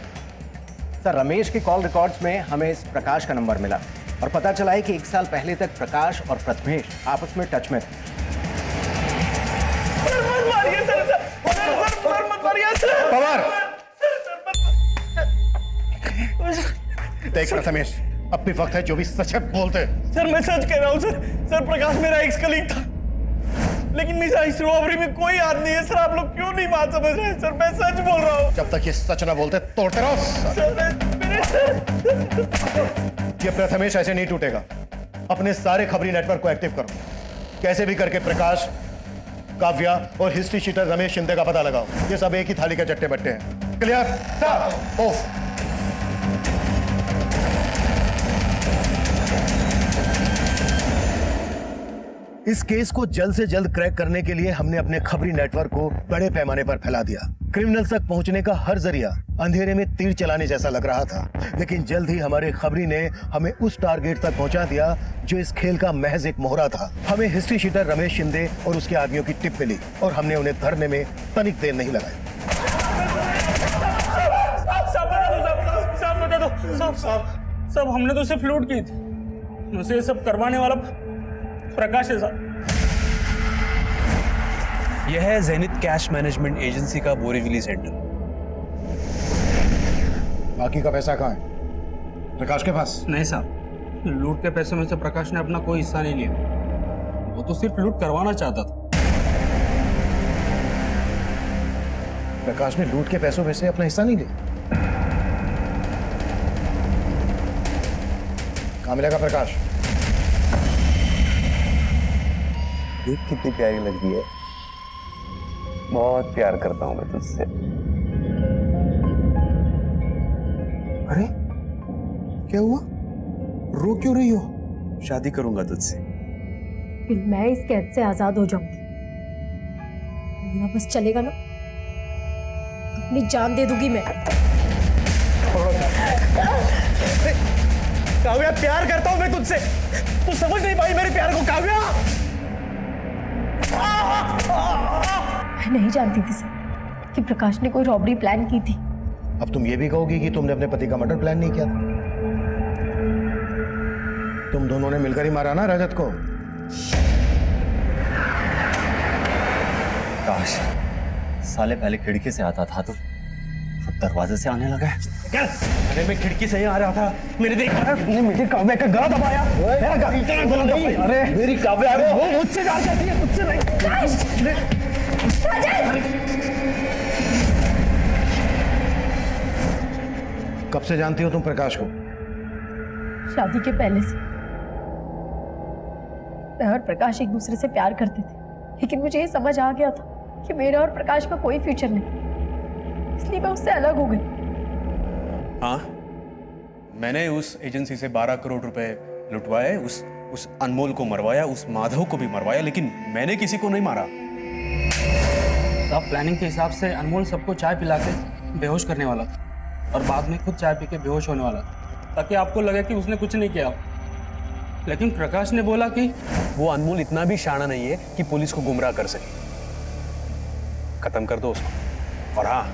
[SPEAKER 13] सर, रमेश के कॉल रिकॉर्ड्स में हमें इस प्रकाश का नंबर मिला और पता चला है कि 1 साल पहले तक प्रकाश और प्रथमेश आपस में टच में थे।
[SPEAKER 3] देख प्रथमेश, अब भी वक्त है, जो भी सच है बोलते।
[SPEAKER 20] सर मैं सच कह रहा हूँ सर। सर प्रकाश मेरा एक्स कलीग था, लेकिन मेरा इस रॉबरी में कोई हाथ नहीं है। सर आप लोग क्यों नहीं बात समझ रहे हैं? सर मैं सच बोल रहा हूँ।
[SPEAKER 3] जब तक ये सच ना बोलते तोड़ते रहो। ये प्रथमेश ऐसे नहीं टूटेगा। अपने सारे खबरी नेटवर्क को एक्टिव करो। कैसे भी करके प्रकाश, काव्या और हिस्ट्री शीटर रमेश शिंदे का पता लगाओ। ये सब एक ही थाली के चट्टे बट्टे हैं। क्लियर? ऑफ। इस केस को जल्द से जल्द क्रैक करने के लिए हमने अपने खबरी नेटवर्क को बड़े पैमाने पर फैला दिया। क्रिमिनल्स तक पहुंचने का हर जरिया अंधेरे में तीर चलाने जैसा लग रहा था, लेकिन जल्द ही हमारे खबरी ने हमें उस टारगेट तक पहुंचा दिया जो इस खेल का महज एक मोहरा था। हमें हिस्ट्री शीटर रमेश शिंदे और उसके आदमियों की टिप मिली और हमने उन्हें धरने में तनिक देर नहीं लगाई।
[SPEAKER 20] सब हमने तो सिर्फ लूट की थी, मुझे ये सब करवाने वाला प्रकाश है साहब।
[SPEAKER 4] यह है ज़ेनिथ कैश मैनेजमेंट एजेंसी का बोरीवली सेंटर।
[SPEAKER 3] बाकी का पैसा कहाँ है? प्रकाश के पास?
[SPEAKER 20] नहीं साहब, लूट के पैसे में से प्रकाश ने अपना कोई हिस्सा नहीं लिया। वो तो सिर्फ लूट करवाना चाहता था।
[SPEAKER 3] प्रकाश ने लूट के पैसों में से अपना हिस्सा नहीं लिया? कहाँ मिलेगा प्रकाश?
[SPEAKER 5] देख कितनी प्यारी लग रही है। बहुत प्यार करता हूं मैं तुझसे।
[SPEAKER 4] अरे क्या हुआ? रो क्यों रही हो?
[SPEAKER 5] शादी करूंगा तुझसे।
[SPEAKER 19] फिर मैं इस कैद से आजाद हो जाऊंगी। मेरा बस चलेगा ना, अपनी जान दे दूंगी मैं।
[SPEAKER 20] काव्या, प्यार करता हूं मैं तुझसे। तू समझ नहीं पाई मेरे प्यार को काव्या।
[SPEAKER 19] मैं नहीं जानती थी सर कि प्रकाश ने कोई रॉबरी प्लान की थी।
[SPEAKER 3] अब तुम ये भी कहोगी कि तुमने अपने पति का मर्डर प्लान नहीं किया था? तुम दोनों ने मिलकर ही मारा ना रजत को?
[SPEAKER 2] काश साले पहले खिड़की से आता था तो अब दरवाजे से आने लगा है।
[SPEAKER 20] अरे मैं खिड़की से ही आ रहा था, मैंने देखा तुमने मुझे काव्या का गला दबाया।
[SPEAKER 3] अरे मेरी काव्या,
[SPEAKER 20] वो मुझसे प्यार करती है, मुझसे नहीं।
[SPEAKER 3] कब से जानती हो तुम प्रकाश को?
[SPEAKER 19] शादी के पहले से मैं और प्रकाश एक दूसरे से प्यार करते थे, लेकिन मुझे ये समझ आ गया था कि मेरा और प्रकाश का कोई फ्यूचर नहीं, इसलिए मैं उससे अलग हो गई।
[SPEAKER 4] हाँ, मैंने उस एजेंसी से 12 करोड़ रुपए लुटवाए, उस अनमोल को मरवाया, उस माधव को भी मरवाया, लेकिन मैंने किसी को नहीं मारा।
[SPEAKER 20] अब प्लानिंग के हिसाब से अनमोल सबको चाय पिला के बेहोश करने वाला था और बाद में खुद चाय पी के बेहोश होने वाला था, ताकि आपको लगे कि उसने कुछ नहीं किया। लेकिन प्रकाश ने बोला कि
[SPEAKER 4] वो अनमोल इतना भी शाना नहीं है कि पुलिस को गुमराह कर सके। खत्म कर दो उसको। और हाँ,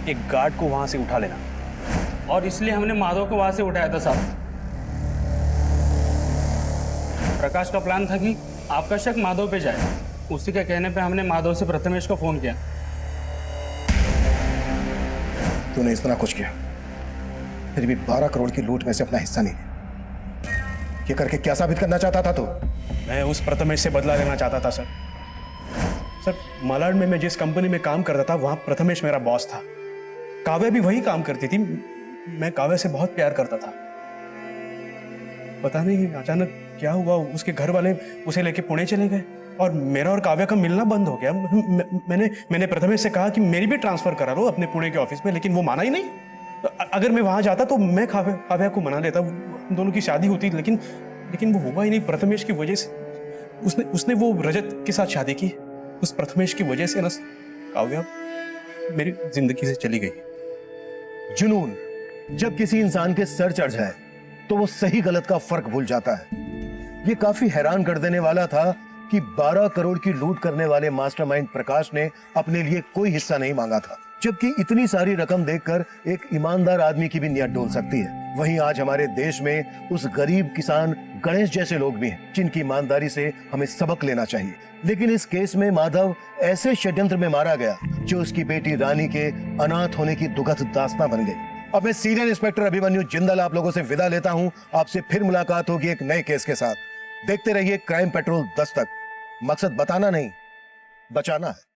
[SPEAKER 4] एक गार्ड को वहां से उठा लेना।
[SPEAKER 20] और इसलिए हमने माधव को वहां से उठाया था साहब। प्रकाश का प्लान था कि आपका शक माधव पे जाए। उसी के कहने पे हमने माधव से प्रथमेश को फोन किया।
[SPEAKER 3] तूने इतना कुछ किया, फिर भी 12 करोड़ की लूट में से अपना हिस्सा नहीं लिया। ये करके क्या साबित करना चाहता था तू?
[SPEAKER 4] मैं उस प्रथमेश से बदला लेना चाहता था सर। सर, मालाड में मैं जिस कंपनी में काम करता था वहां प्रथमेश मेरा बॉस था। काव्या भी वही काम करती थी। मैं काव्या से बहुत प्यार करता था। पता नहीं अचानक क्या हुआ, उसके घर वाले उसे लेके पुणे चले गए और मेरा और काव्या का मिलना बंद हो गया। मैंने प्रथमेश से कहा कि मेरी भी ट्रांसफर करा लो अपने पुणे के ऑफिस में, लेकिन वो माना ही नहीं। अगर मैं वहां जाता तो मैं काव्या को मना लेता, दोनों की शादी होती, लेकिन वो हुआ ही नहीं। प्रथमेश की वजह से उसने वो रजत के साथ शादी की। उस प्रथमेश की वजह से ना काव्या मेरी जिंदगी से चली गई।
[SPEAKER 3] जुनून जब किसी इंसान के सर चढ़ जाए तो वो सही गलत का फर्क भूल जाता है। ये काफी हैरान कर देने वाला था कि 12 करोड़ की लूट करने वाले मास्टरमाइंड प्रकाश ने अपने लिए कोई हिस्सा नहीं मांगा था, जबकि इतनी सारी रकम देखकर एक ईमानदार आदमी की भी नीयत डोल सकती है। वहीं आज हमारे देश में उस गरीब किसान गणेश जैसे लोग भी हैं जिनकी ईमानदारी से हमें सबक लेना चाहिए। लेकिन इस केस में माधव ऐसे षड्यंत्र में मारा गया जो उसकी बेटी रानी के अनाथ होने की दुखद दास्तां बन गई। अब मैं सीनियर इंस्पेक्टर अभिमन्यु जिंदल आप लोगों से विदा लेता हूं। आपसे फिर मुलाकात होगी एक नए केस के साथ। देखते रहिए क्राइम पेट्रोल 10 तक। मकसद बताना नहीं, बचाना है।